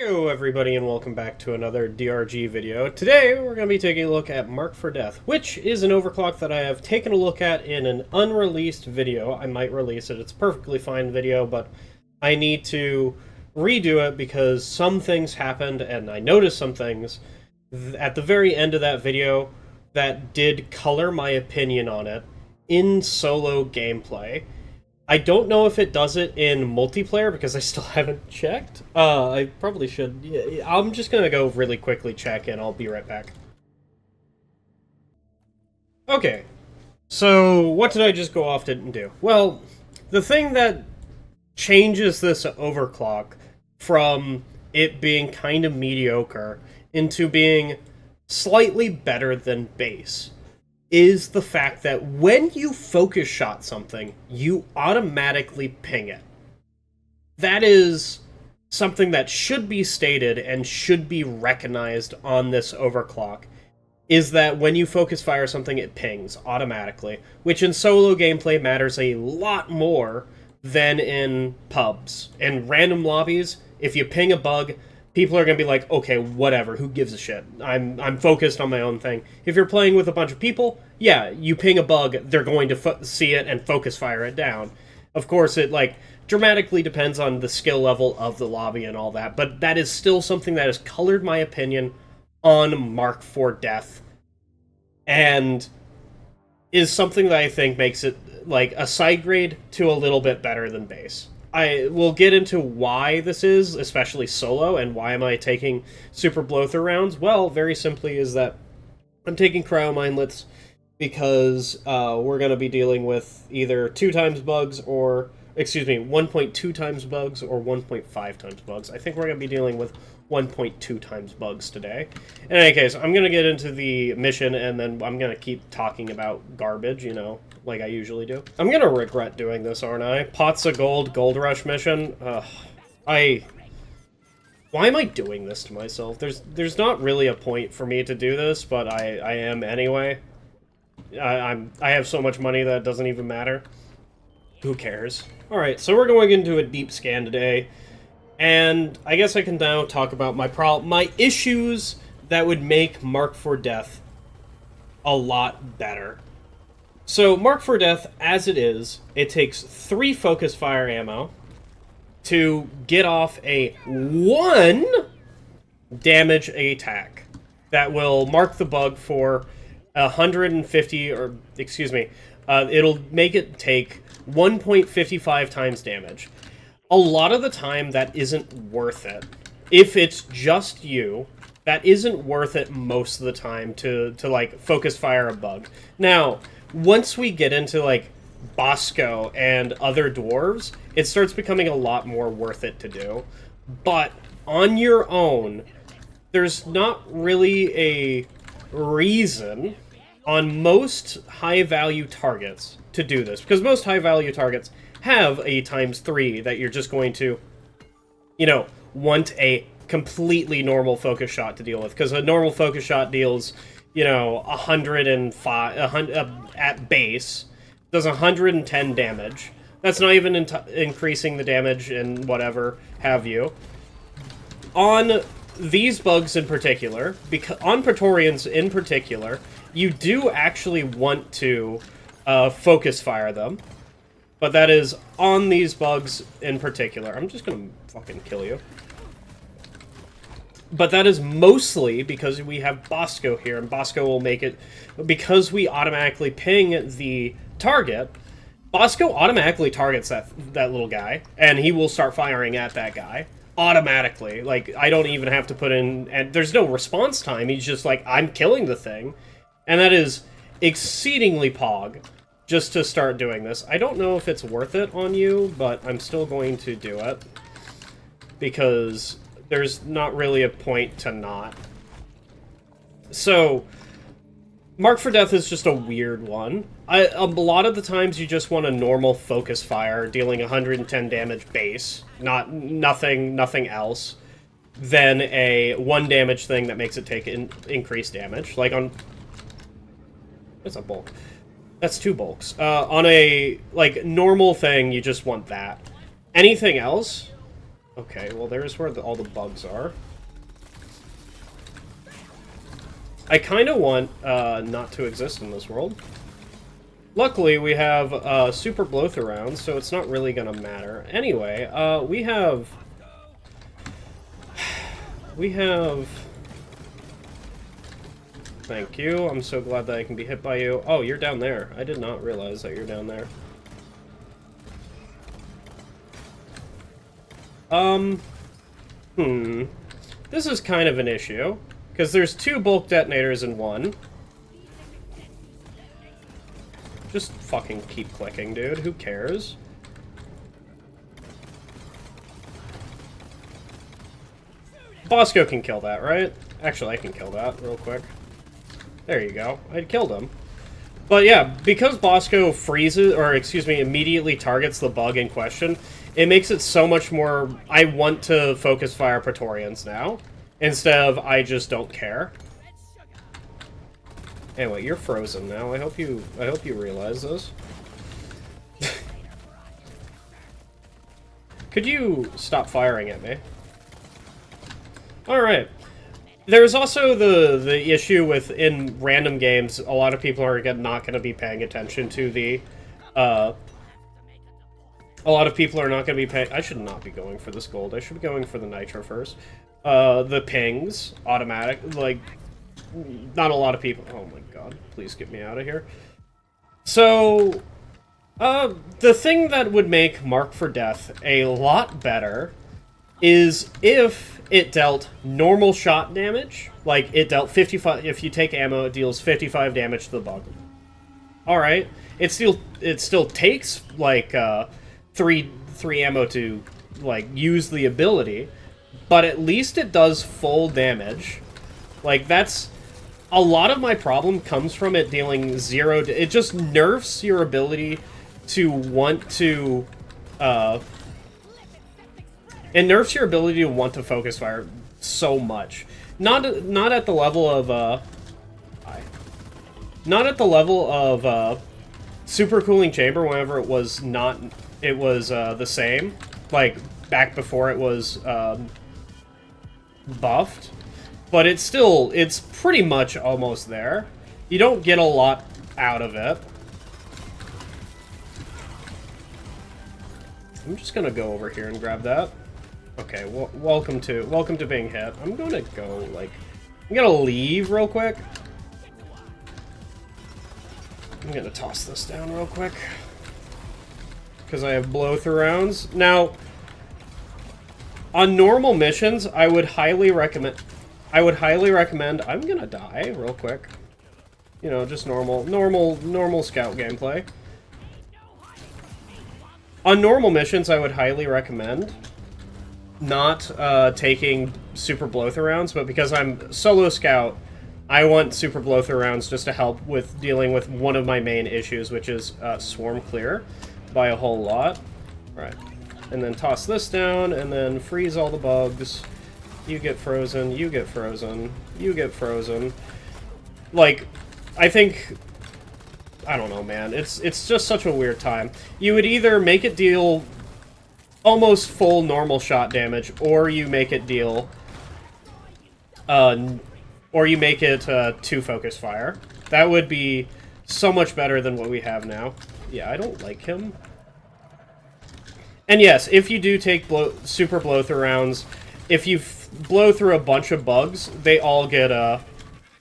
Hello everybody and welcome back to another DRG video. Today we're going to be taking a look at Mark for Death, which is an overclock that I have taken a look at in an unreleased video. I might release it. It's a perfectly fine video, but I need to redo it because some things happened and I noticed some things at the very end of that video that did color my opinion on it in solo gameplay. I don't know if it does it in multiplayer because I still haven't checked. I probably should. Yeah, I'm just gonna go really quickly check and I'll be right back. Okay, so what did I just go off and do? Well, the thing that changes this overclock from it being kind of mediocre into being slightly better than base is the fact that when you focus shot something, you automatically ping it. That is something that should be stated and should be recognized on this overclock, is that when you focus fire something, it pings automatically, which in solo gameplay matters a lot more than in pubs. In random lobbies, if you ping a bug, people are going to be like, okay, whatever, who gives a shit? I'm focused on my own thing. If you're playing with a bunch of people, yeah, you ping a bug, they're going to see it and focus fire it down. Of course, it, dramatically depends on the skill level of the lobby and all that, but that is still something that has colored my opinion on Mark for Death, and is something that I think makes it, a side grade to a little bit better than base. I will get into why this is, especially solo, and why am I taking super blow-through rounds. Well, very simply is that I'm taking cryo minelets because we're going to be dealing with either 2 times bugs or, 1.2 times bugs or 1.5 times bugs. I think we're going to be dealing with 1.2 times bugs today. In any case, I'm going to get into the mission, and then I'm going to keep talking about garbage, like I usually do. I'm going to regret doing this, aren't I? Pots of Gold, Gold Rush mission. Why am I doing this to myself? There's not really a point for me to do this, but I am anyway. I have so much money that it doesn't even matter. Who cares? Alright, so we're going into a deep scan today, and I guess I can now talk about my issues that would make Mark for Death a lot better. So, Mark for Death, as it is, it takes 3 focus fire ammo to get off a 1 damage attack that will mark the bug for 150, or, it'll make it take 1.55 times damage. A lot of the time, that isn't worth it. If it's just you, that isn't worth it most of the time to focus fire a bug. Now, once we get into, Bosco and other dwarves, it starts becoming a lot more worth it to do. But on your own, there's not really a reason on most high-value targets to do this, because most high-value targets have a ×3 that you're just going to, want a completely normal focus shot to deal with, because a normal focus shot deals 105 at base, does 110 damage. That's not even increasing the damage and whatever have you. On these bugs in particular, on Praetorians in particular, you do actually want to focus fire them, but that is on these bugs in particular. I'm just gonna fucking kill you. But that is mostly because we have Bosco here, and Bosco will make it, because we automatically ping the target, Bosco automatically targets that little guy, and he will start firing at that guy. Automatically. I don't even have to put in, and there's no response time, he's just I'm killing the thing. And that is exceedingly pog, just to start doing this. I don't know if it's worth it on you, but I'm still going to do it, because there's not really a point to not. So, Mark for Death is just a weird one. A lot of the times you just want a normal focus fire, dealing 110 damage base, nothing else, than a 1 damage thing that makes it take increased damage. That's a bulk. That's 2 bulks. On a, normal thing, you just want that. Anything else Okay, well there's where all the bugs are. I kind of want not to exist in this world. Luckily, we have super blow-through rounds, so it's not really gonna matter. Anyway, we have... Thank you. I'm so glad that I can be hit by you. Oh, you're down there. I did not realize that you're down there. This is kind of an issue, because there's 2 bulk detonators in one. Just fucking keep clicking, dude. Who cares? Bosco can kill that, right? Actually, I can kill that real quick. There you go. I killed him. But yeah, because Bosco freezes, or excuse me, immediately targets the bug in question, it makes it so much more... I want to focus fire Praetorians now, instead of I just don't care. Anyway, you're frozen now. I hope you realize this. Could you stop firing at me? Alright. There's also the issue with, in random games, a lot of people are not going to be paying attention to the, a lot of people are not going to be paying... I should not be going for this gold. I should be going for the nitro first. The pings, automatic, like, not a lot of people... Oh my god, please get me out of here. So, the thing that would make Mark for Death a lot better is if it dealt normal shot damage. Like, it dealt 55... If you take ammo, it deals 55 damage to the bug. Alright. It still takes, like, 3 ammo to, like, use the ability. But at least it does full damage. Like, that's... A lot of my problem comes from it dealing 0... It just nerfs your ability to want to... It nerfs your ability to want to focus fire so much. Not at the level of not at the level of super cooling chamber whenever it was not the same, like back before it was buffed, but it's pretty much almost there. You don't get a lot out of it. I'm just gonna go over here and grab that. Okay, well, welcome to being hit. I'm gonna go, like... I'm gonna leave real quick. I'm gonna toss this down real quick. Because I have blow-through rounds. Now, on normal missions, I would highly recommend... I'm gonna die real quick. You know, just normal scout gameplay. On normal missions, I would highly recommend not taking super blow-through rounds, but because I'm solo scout, I want super blow-through rounds just to help with dealing with one of my main issues, which is swarm clear by a whole lot. Right. And then toss this down, and then freeze all the bugs. You get frozen, you get frozen, you get frozen. Like, I think... I don't know, man. It's just such a weird time. You would either make it deal almost full normal shot damage, or you make it deal... or you make it 2 focus fire. That would be so much better than what we have now. Yeah, I don't like him. And yes, if you do take super blow-through rounds, if you blow through a bunch of bugs, they all get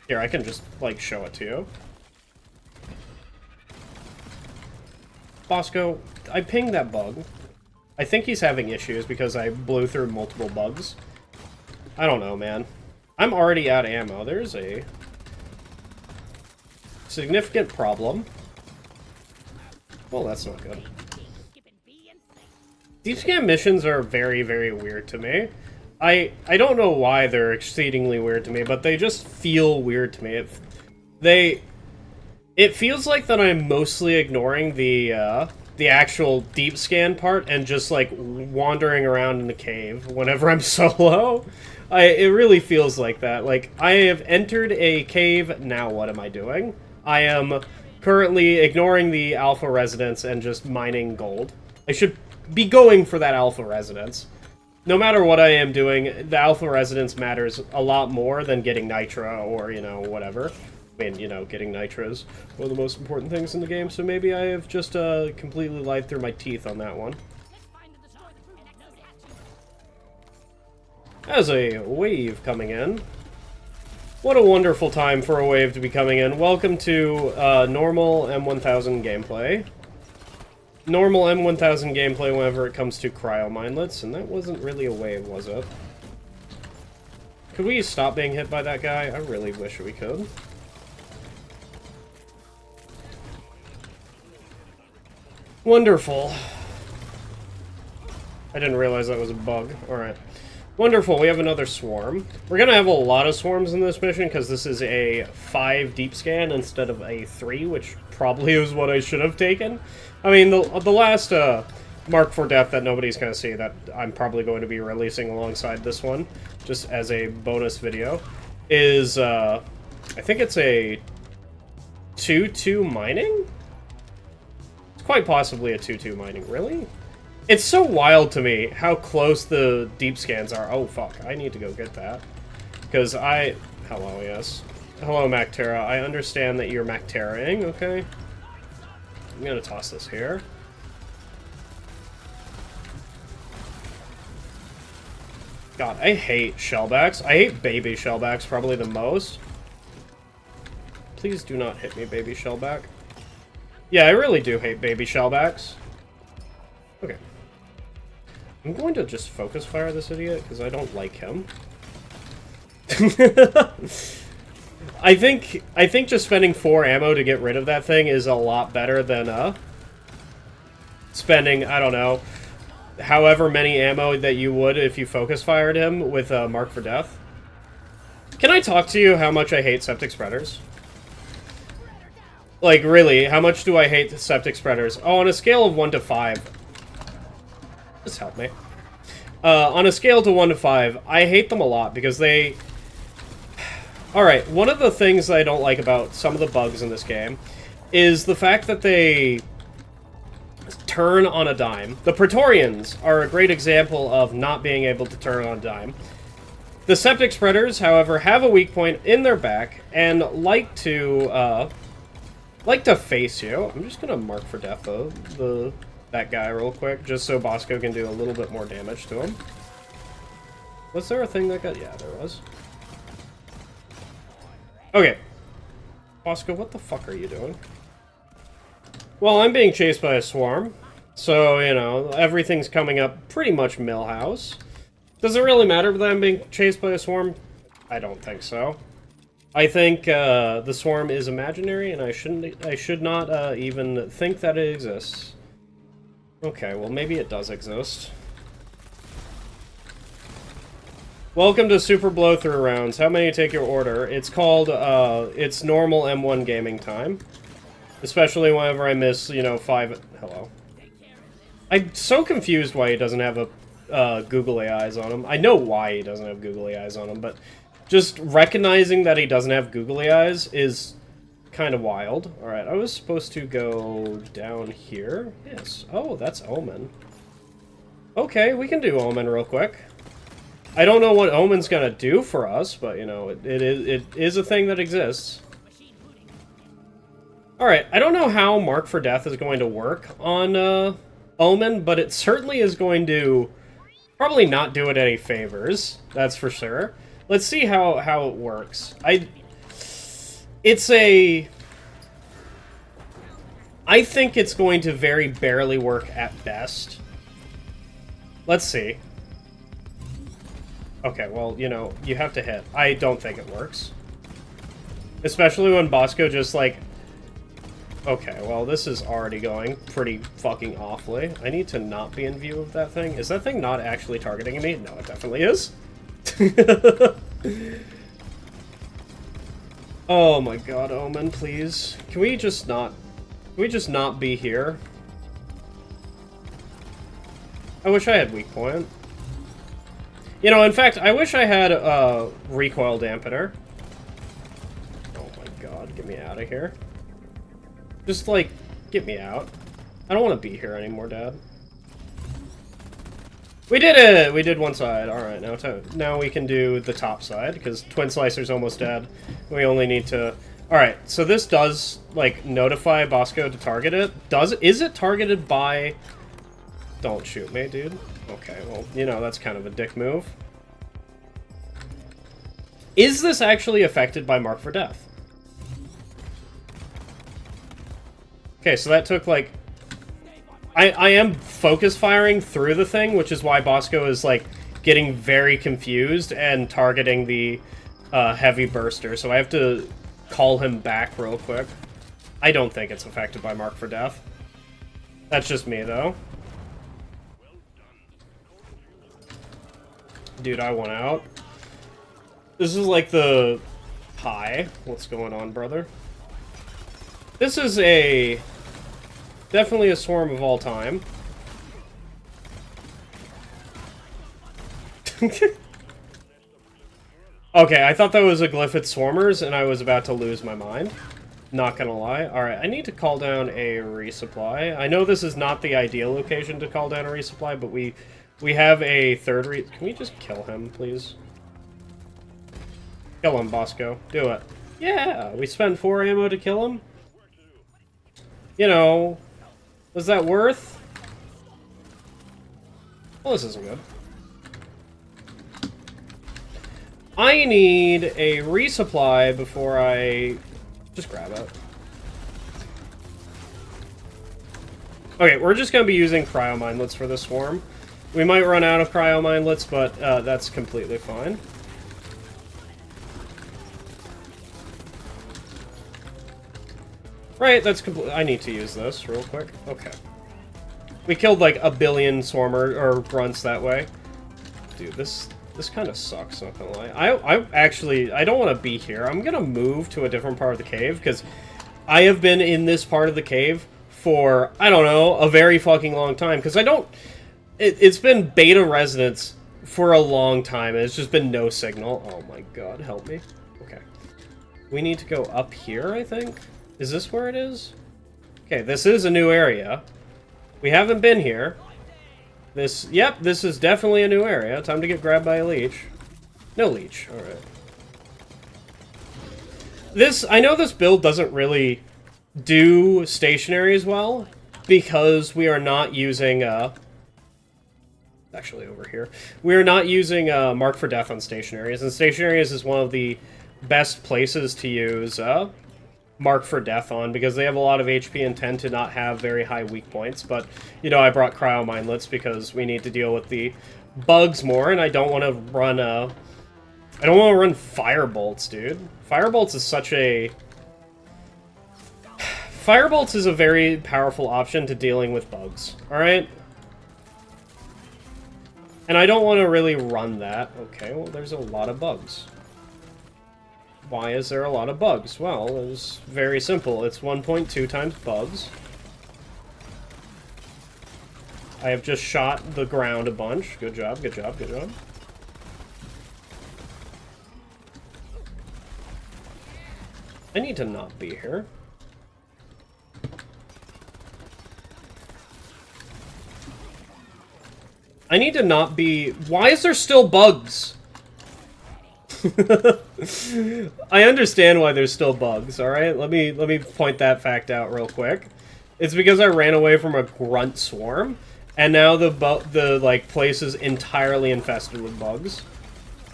Here, I can just, like, show it to you. Bosco, I pinged that bug. I think he's having issues because I blew through multiple bugs. I don't know, man. I'm already out of ammo. There's a significant problem. Well, that's not good. Deep scan missions are very, very weird to me. I don't know why they're exceedingly weird to me, but they just feel weird to me. It feels like that I'm mostly ignoring the actual deep scan part and just, like, wandering around in the cave whenever I'm solo. It really feels like that. Like, I have entered a cave, now what am I doing? I am currently ignoring the alpha residence and just mining gold. I should be going for that alpha residence. no matter what I am doing, the alpha resonance matters a lot more than getting Nitra or, you know, whatever. I mean, you know, getting Nitra is one of the most important things in the game, so maybe I have just completely lied through my teeth on that one. As a wave coming in. What a wonderful time for a wave to be coming in. Welcome to normal M1000 gameplay. Normal M1000 gameplay whenever it comes to cryo-minelets, and that wasn't really a wave, was it? Could we stop being hit by that guy? I really wish we could. Wonderful. I didn't realize that was a bug. Alright. Wonderful, we have another swarm. We're gonna have a lot of swarms in this mission, because this is a 5 deep scan instead of a 3, which probably is what I should have taken. I mean, the last Mark for Death that nobody's gonna see, that I'm probably going to be releasing alongside this one, just as a bonus video, is, I think it's a 2-2 mining? It's quite possibly a 2-2 mining, really? It's so wild to me how close the deep scans are. Oh, fuck. I need to go get that. Because Hello, yes. Hello, Mactera. I understand that you're Macteraing, okay? I'm gonna toss this here. God, I hate shellbacks. I hate baby shellbacks probably the most. Please do not hit me, baby shellback. Yeah, I really do hate baby shellbacks. Okay. I'm going to just focus fire this idiot, because I don't like him. I think just spending 4 ammo to get rid of that thing is a lot better than, spending, I don't know, however many ammo that you would if you focus fired him with Mark for Death. Can I talk to you how much I hate septic spreaders? Like, really, how much do I hate septic spreaders? Oh, on a scale of 1 to 5... Just help me. On a scale to 1 to 5, I hate them a lot because they... Alright, one of the things I don't like about some of the bugs in this game is the fact that they turn on a dime. The Praetorians are a great example of not being able to turn on a dime. The septic spreaders, however, have a weak point in their back and like to face you. I'm just gonna Mark for Death that guy real quick, just so Bosco can do a little bit more damage to him. Was there a thing that got... Yeah, there was. Okay. Bosco, what the fuck are you doing? Well, I'm being chased by a swarm, so, you know, everything's coming up pretty much Millhouse. Does it really matter that I'm being chased by a swarm? I don't think so. I think the swarm is imaginary, and I should not even think that it exists. Okay, well, maybe it does exist. Welcome to Super Blow-Through Rounds. How many take your order? It's called, it's normal M1 gaming time. Especially whenever I miss, you know, 5... Hello. I'm so confused why he doesn't have a googly eyes on him. I know why he doesn't have googly eyes on him, but just recognizing that he doesn't have googly eyes is kind of wild. Alright, I was supposed to go down here. Yes. Oh, that's Omen. Okay, we can do Omen real quick. I don't know what Omen's gonna do for us, but, you know, it is a thing that exists. Alright, I don't know how Mark for Death is going to work on Omen, but it certainly is going to probably not do it any favors. That's for sure. Let's see how it works. I think it's going to very barely work at best. Let's see. Okay, well, you know, you have to hit. I don't think it works. Especially when Bosco just, like... Okay, well, this is already going pretty fucking awfully. I need to not be in view of that thing. Is that thing not actually targeting me? No, it definitely is. Oh my god, Omen, please. Can we just not be here? I wish I had weak point. You know, in fact, I wish I had a recoil dampener. Oh my god, get me out of here. Just, like, get me out. I don't want to be here anymore, Dad. We did it! We did one side. Alright, now we can do the top side, because Twin Slicer's almost dead. We only need to... Alright, so this does, like, notify Bosco to target it. Is it targeted by... Don't shoot me, dude. Okay, well, you know, that's kind of a dick move. Is this actually affected by Mark for Death? Okay, so that took, like... I am focus firing through the thing, which is why Bosco is, like, getting very confused and targeting the heavy burster, so I have to call him back real quick. I don't think it's affected by Mark for Death. That's just me, though. Dude, I want out. This is like the... Hi. What's going on, brother? This is a... Definitely a swarm of all time. Okay, I thought that was a Glyphid Swarmers, and I was about to lose my mind. Not gonna lie. Alright, I need to call down a resupply. I know this is not the ideal location to call down a resupply, but we have a third Can we just kill him, please? Kill him, Bosco. Do it. Yeah, we spent 4 ammo to kill him. You know, was that worth? Well, this isn't good. I need a resupply before I... Just grab it. Okay, we're just going to be using cryo minelets for this swarm. We might run out of cryo minelets, but that's completely fine. Right, that's complete. I need to use this real quick. Okay. We killed like a billion swarmer or grunts that way. Dude, this kind of sucks, not gonna lie. I don't want to be here. I'm gonna move to a different part of the cave, because I have been in this part of the cave for, I don't know, a very fucking long time, because I don't... It's been beta residence for a long time, and it's just been no signal. Oh my god, help me. Okay. We need to go up here, I think? Is this where it is? Okay, this is a new area. We haven't been here. Yep, this is definitely a new area. Time to get grabbed by a leech. No leech, alright. I know this build doesn't really do stationary as well, because we are not using, actually over here. We are not using, Mark for Death on stationaries, and stationaries is one of the best places to use, Mark for Death on, because they have a lot of HP and tend to not have very high weak points, but, you know, I brought cryo minelets because we need to deal with the bugs more, and I don't want to run, I don't want to run Firebolts, dude. Firebolts is such a... Firebolts is a very powerful option to dealing with bugs, alright? And I don't want to really run that. Okay, well, there's a lot of bugs. Why is there a lot of bugs? Well, it's very simple. It's 1.2 times bugs. I have just shot the ground a bunch. Good job, good job, good job. I need to not be here. I need to not be... Why is there still bugs? I understand why there's still bugs, alright? Let me point that fact out real quick. It's because I ran away from a grunt swarm, and now the like, place is entirely infested with bugs.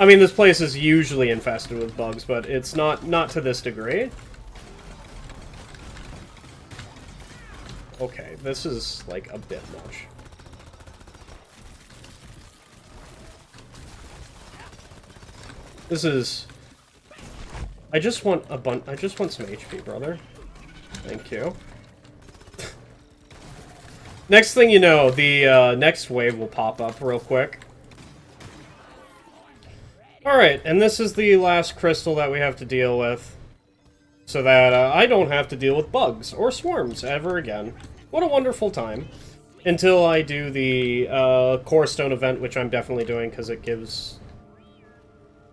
I mean, this place is usually infested with bugs, but it's not to this degree. Okay, this is, like, a bit much. This is... I just want some HP, brother. Thank you. Next thing you know, the next wave will pop up real quick. Alright, and this is the last crystal that we have to deal with. So that I don't have to deal with bugs or swarms ever again. What a wonderful time. Until I do the Core Stone event, which I'm definitely doing because it gives...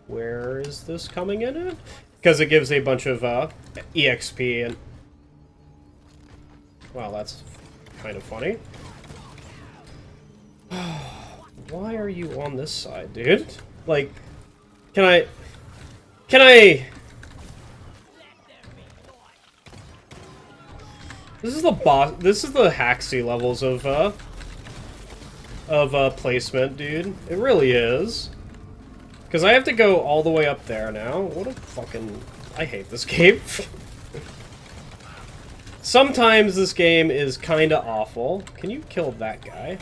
Where is this coming in at? Because it gives a bunch of EXP and... Wow, that's kind of funny. Why are you on this side, dude? Like, can I... This is the boss. This is the Haxie levels of placement, dude. It really is. Because I have to go all the way up there now. What a fucking... I hate this game. Sometimes this game is kinda awful. Can you kill that guy?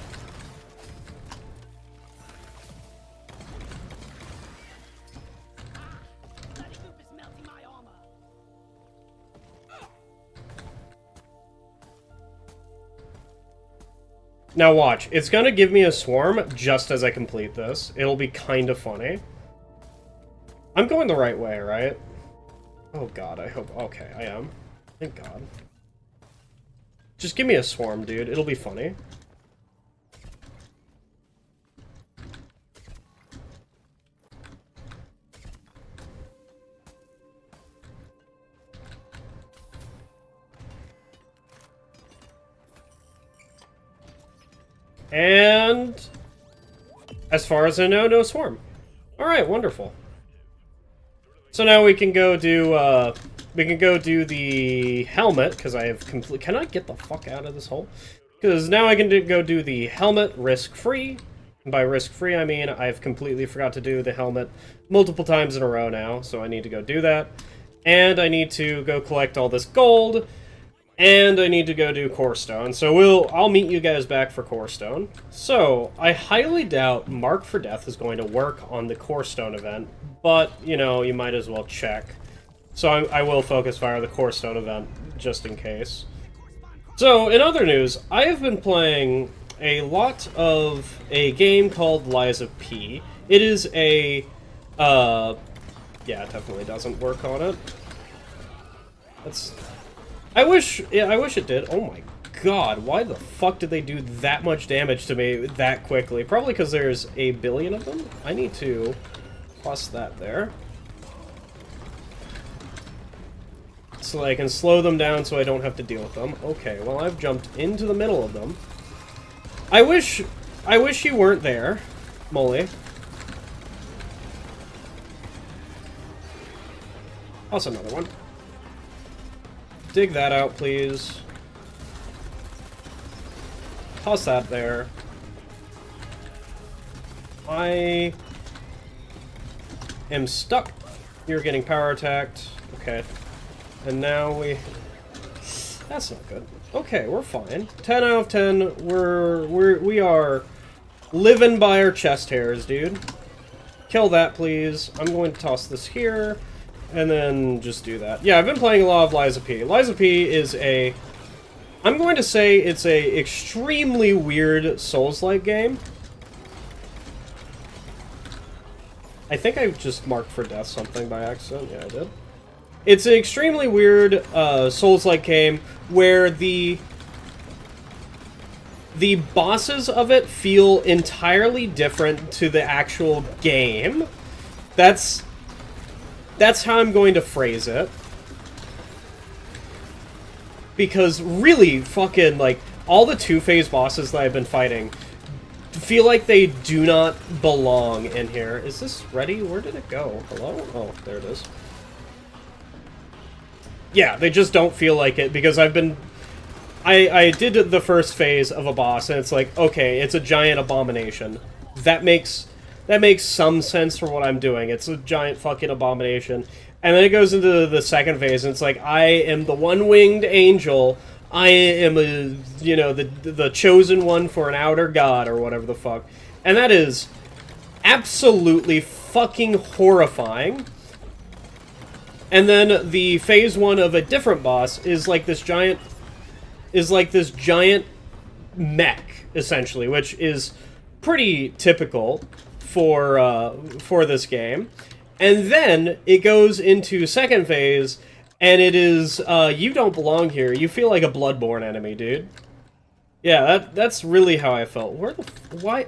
Now watch, it's gonna give me a swarm just as I complete this. It'll be kind of funny. I'm going the right way, right? Oh god, I hope... Okay, I am. Thank god. Just give me a swarm, dude. It'll be funny. And as far as I know, no swarm. Alright, wonderful. So now we can go do the helmet, because I have complete... Can I get the fuck out of this hole? Because now I can go do the helmet risk-free. And by risk-free, I mean I've completely forgot to do the helmet multiple times in a row now, so I need to go do that. And I need to go collect all this gold. And I need to go do Core Stone, so I'll meet you guys back for Core Stone. So, I highly doubt Mark for Death is going to work on the Core Stone event, but, you know, you might as well check. So I will focus fire the Core Stone event, just in case. So, in other news, I have been playing a lot of a game called Liza P. It is a, yeah, it definitely doesn't work on it. I wish it did. Oh my god, why the fuck did they do that much damage to me that quickly? Probably because there's a billion of them. I need to plus that there. So I can slow them down so I don't have to deal with them. Okay, well I've jumped into the middle of them. I wish you weren't there, Molly. Toss another one. Dig that out, please. Toss that there. I am stuck. You're getting power attacked. Okay. And now we... That's not good. Okay, we're fine. 10 out of 10. We are living by our chest hairs, dude. Kill that, please. I'm going to toss this here. And then just do that. Yeah, I've been playing a lot of Liza P. Liza P is a... I'm going to say it's a extremely weird Souls-like game. I think I just marked for death something by accident. Yeah, I did. It's an extremely weird Souls-like game where the bosses of it feel entirely different to the actual game. That's how I'm going to phrase it. Because really, fucking, like, all the two-phase bosses that I've been fighting feel like they do not belong in here. Is this ready? Where did it go? Hello? Oh, there it is. Yeah, they just don't feel like it, because I've been... I did the first phase of a boss, and it's like, okay, it's a giant abomination. That makes some sense for what I'm doing. It's a giant fucking abomination. And then it goes into the second phase, and it's like, I am the one-winged angel. I am, you know, the chosen one for an outer god, or whatever the fuck. And that is absolutely fucking horrifying. And then the phase one of a different boss is like this giant... mech, essentially, which is pretty typical for this game. And then it goes into second phase, and it is, you don't belong here. You feel like a Bloodborne enemy, dude. Yeah, that's really how I felt. Why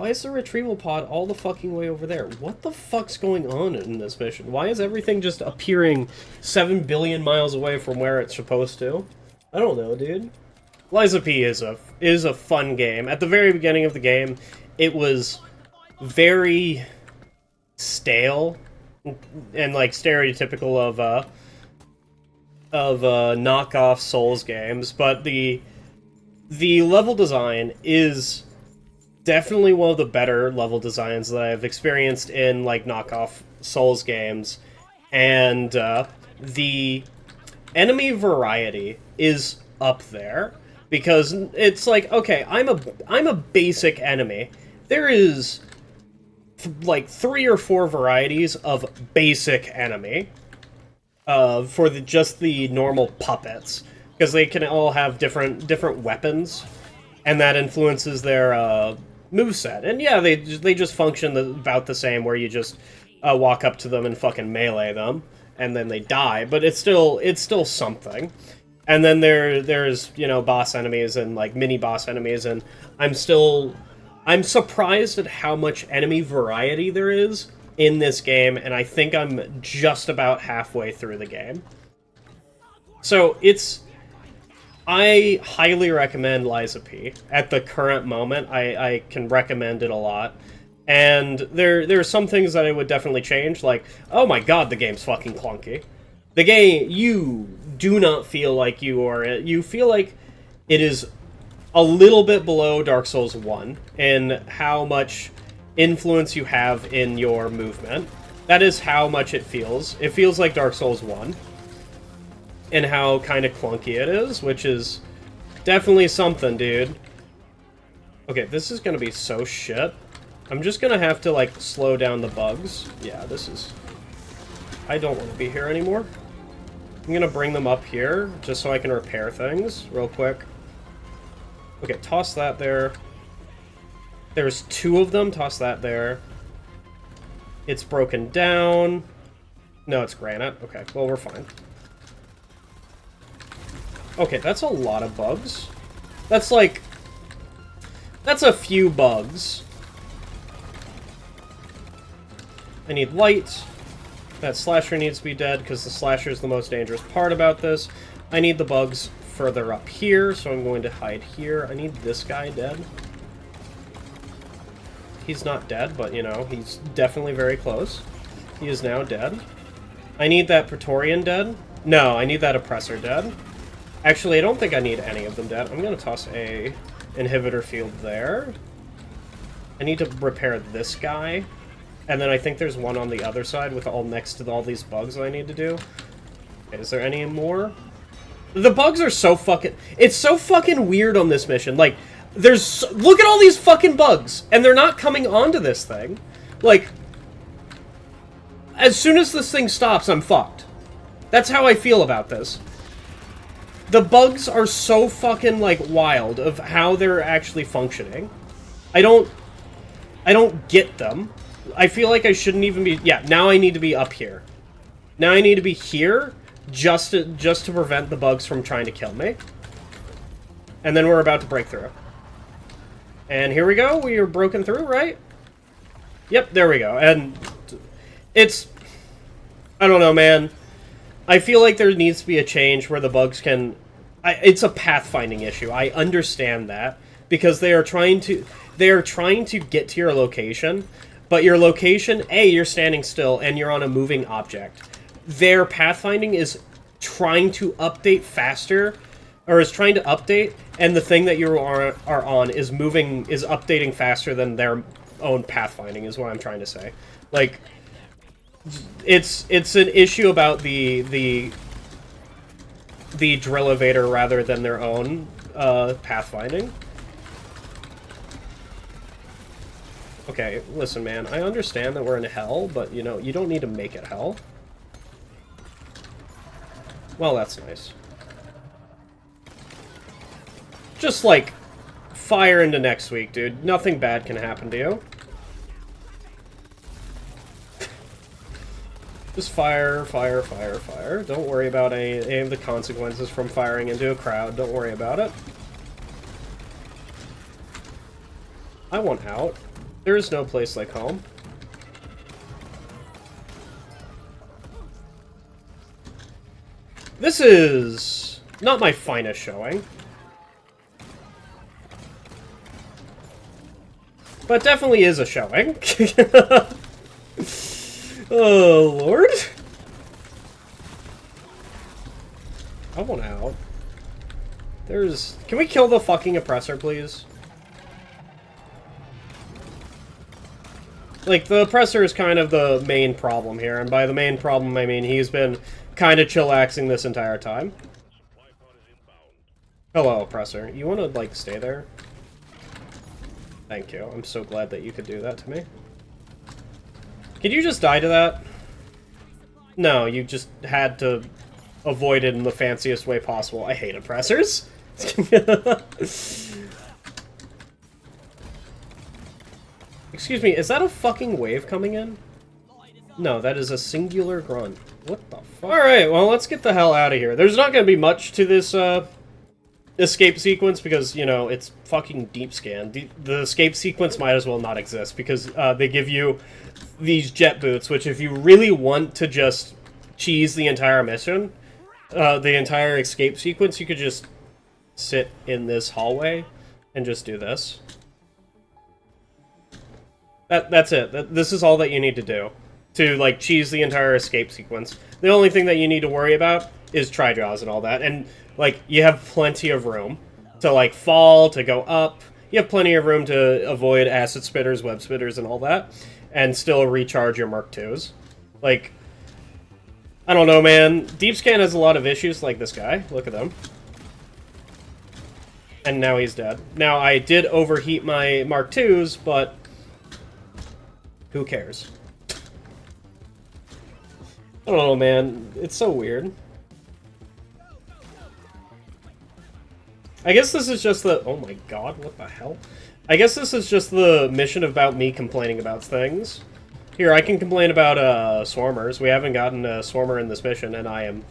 is the retrieval pod all the fucking way over there? What the fuck's going on in this mission? Why is everything just appearing 7 billion miles away from where it's supposed to? I don't know, dude. Liza P is a fun game. At the very beginning of the game, it was very stale and like stereotypical of knockoff Souls games, but the level design is definitely one of the better level designs that I've experienced in like knockoff Souls games, and the enemy variety is up there because it's like, okay, I'm a basic enemy. There is like 3 or 4 varieties of basic enemy for just the normal puppets, because they can all have different weapons, and that influences their moveset. And yeah, they just function about the same, where you just walk up to them and fucking melee them, and then they die. But it's still something. And then there's, you know, boss enemies and like mini boss enemies, and I'm surprised at how much enemy variety there is in this game, and I think I'm just about halfway through the game. So I highly recommend Liza P. At the current moment, I can recommend it a lot. And there are some things that I would definitely change, like, oh my god, the game's fucking clunky. The game, you do not feel like you feel like it is a little bit below Dark Souls 1 in how much influence you have in your movement. That is how much it feels. It feels like Dark Souls 1. And how kind of clunky it is, which is definitely something, dude. Okay, this is gonna be so shit. I'm just gonna have to, like, slow down the bugs. Yeah, this is... I don't want to be here anymore. I'm gonna bring them up here, just so I can repair things real quick. Okay, toss that there. There's 2 of them, toss that there. It's broken down. No, it's granite. Okay, well, we're fine. Okay, that's a lot of bugs. That's like... That's a few bugs. I need light. That slasher needs to be dead, because the slasher is the most dangerous part about this. I need the bugs further up here, so I'm going to hide here. I need this guy dead. He's not dead, but, you know, he's definitely very close. He is now dead. I need that Praetorian dead. No, I need that Oppressor dead. Actually, I don't think I need any of them dead. I'm going to toss a inhibitor field there. I need to repair this guy. And then I think there's one on the other side with all next to all these bugs that I need to do. Okay, is there any more? The bugs are so fucking... It's so fucking weird on this mission. Like, there's... Look at all these fucking bugs! And they're not coming onto this thing. Like, as soon as this thing stops, I'm fucked. That's how I feel about this. The bugs are so fucking, like, wild of how they're actually functioning. I don't get them. I feel like I shouldn't even be... Yeah, now I need to be up here. Now I need to be here just to prevent the bugs from trying to kill me. And then we're about to break through. And here we go. We are broken through, right? Yep, there we go. And it's... I don't know, man. I feel like there needs to be a change where the bugs can... it's a pathfinding issue. I understand that. Because they are trying to get to your location... But your location, A, you're standing still, and you're on a moving object. Their pathfinding is trying to update faster, or is trying to update, and the thing that you are on is updating faster than their own pathfinding, is what I'm trying to say. Like, it's an issue about the drill elevator rather than their own pathfinding. Okay, listen, man, I understand that we're in hell, but, you know, you don't need to make it hell. Well, that's nice. Just, like, fire into next week, dude. Nothing bad can happen to you. Just fire, fire, fire, fire. Don't worry about any of the consequences from firing into a crowd. Don't worry about it. I want out. There is no place like home. This is not my finest showing. But definitely is a showing. Oh, Lord. I want out. There's... Can we kill the fucking oppressor, please? Like, the oppressor is kind of the main problem here, and by the main problem, I mean he's been kind of chillaxing this entire time. Hello, oppressor. You want to, like, stay there? Thank you. I'm so glad that you could do that to me. Could you just die to that? No, you just had to avoid it in the fanciest way possible. I hate oppressors. Excuse me, is that a fucking wave coming in? No, that is a singular grunt. What the fuck? Alright, well, let's get the hell out of here. There's not gonna be much to this, escape sequence because, you know, it's fucking deep scan. The escape sequence might as well not exist because, they give you these jet boots, which if you really want to just cheese the entire mission, the entire escape sequence, you could just sit in this hallway and just do this. That's it. This is all that you need to do to, like, cheese the entire escape sequence. The only thing that you need to worry about is tri-jaws and all that, and, like, you have plenty of room to, like, fall, to go up. You have plenty of room to avoid acid spitters, web spitters, and all that, and still recharge your Merc 2s. Like, I don't know, man. Deep Scan has a lot of issues, like this guy. Look at them. And now he's dead. Now, I did overheat my Mark 2s, but who cares? I don't know, man. It's so weird. I guess this is just the... Oh my god, what the hell? I guess this is just the mission about me complaining about things. Here, I can complain about, swarmers. We haven't gotten a swarmer in this mission, and I am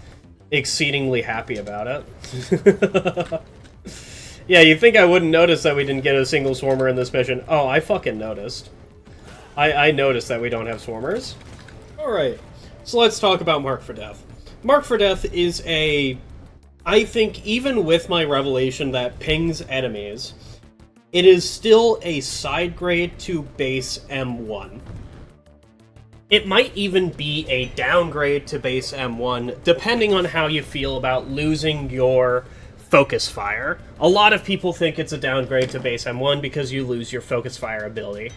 exceedingly happy about it. Yeah, you'd think I wouldn't notice that we didn't get a single swarmer in this mission. Oh, I fucking noticed. I noticed that we don't have swarmers. Alright, so let's talk about Mark for Death. Mark for Death is a... I think, even with my revelation that pings enemies, it is still a side grade to base M1. It might even be a downgrade to base M1, depending on how you feel about losing your focus fire. A lot of people think it's a downgrade to base M1 because you lose your focus fire ability.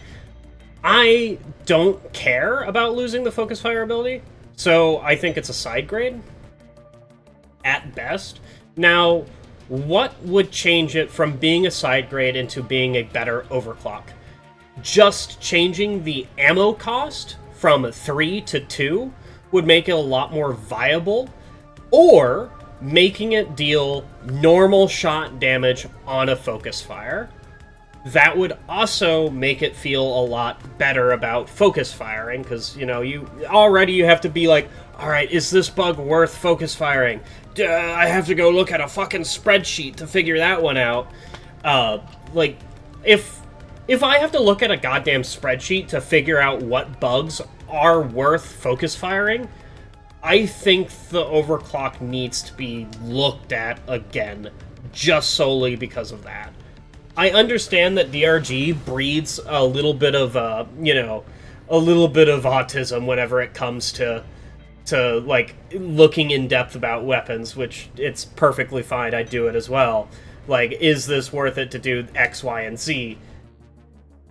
I don't care about losing the focus fire ability, so I think it's a side grade, at best. Now, what would change it from being a side grade into being a better overclock? Just changing the ammo cost from 3 to 2 would make it a lot more viable, or making it deal normal shot damage on a focus fire. That would also make it feel a lot better about focus firing, because, you know, you have to be like, alright, is this bug worth focus firing? I have to go look at a fucking spreadsheet to figure that one out. Like, if I have to look at a goddamn spreadsheet to figure out what bugs are worth focus firing, I think the overclock needs to be looked at again, just solely because of that. I understand that DRG breeds a little bit of, you know, a little bit of autism whenever it comes to like, looking in depth about weapons, which it's perfectly fine, I do it as well. Like, is this worth it to do X, Y, and Z?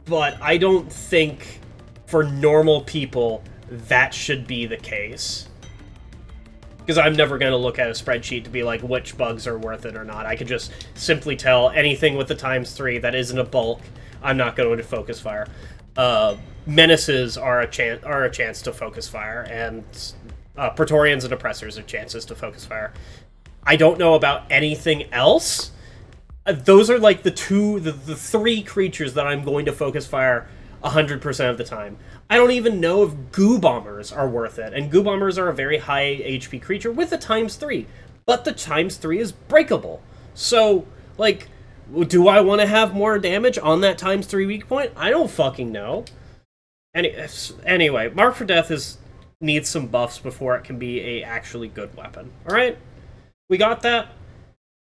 But I don't think, for normal people, that should be the case. Because I'm never going to look at a spreadsheet to be like, which bugs are worth it or not. I could just simply tell anything with the ×3 that isn't a bulk, I'm not going to focus fire. Menaces are a chance to focus fire, and Praetorians and Oppressors are chances to focus fire. I don't know about anything else. Those are like the three creatures that I'm going to focus fire 100% of the time. I don't even know if goo bombers are worth it, and goo bombers are a very high HP creature with a ×3, but the ×3 is breakable. So, like, do I want to have more damage on that ×3 weak point? I don't fucking know. Anyway, Mark for Death needs some buffs before it can be a actually good weapon. Alright? We got that?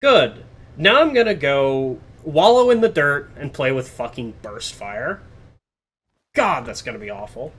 Good. Now I'm gonna go wallow in the dirt and play with fucking Burst Fire. God, that's gonna be awful.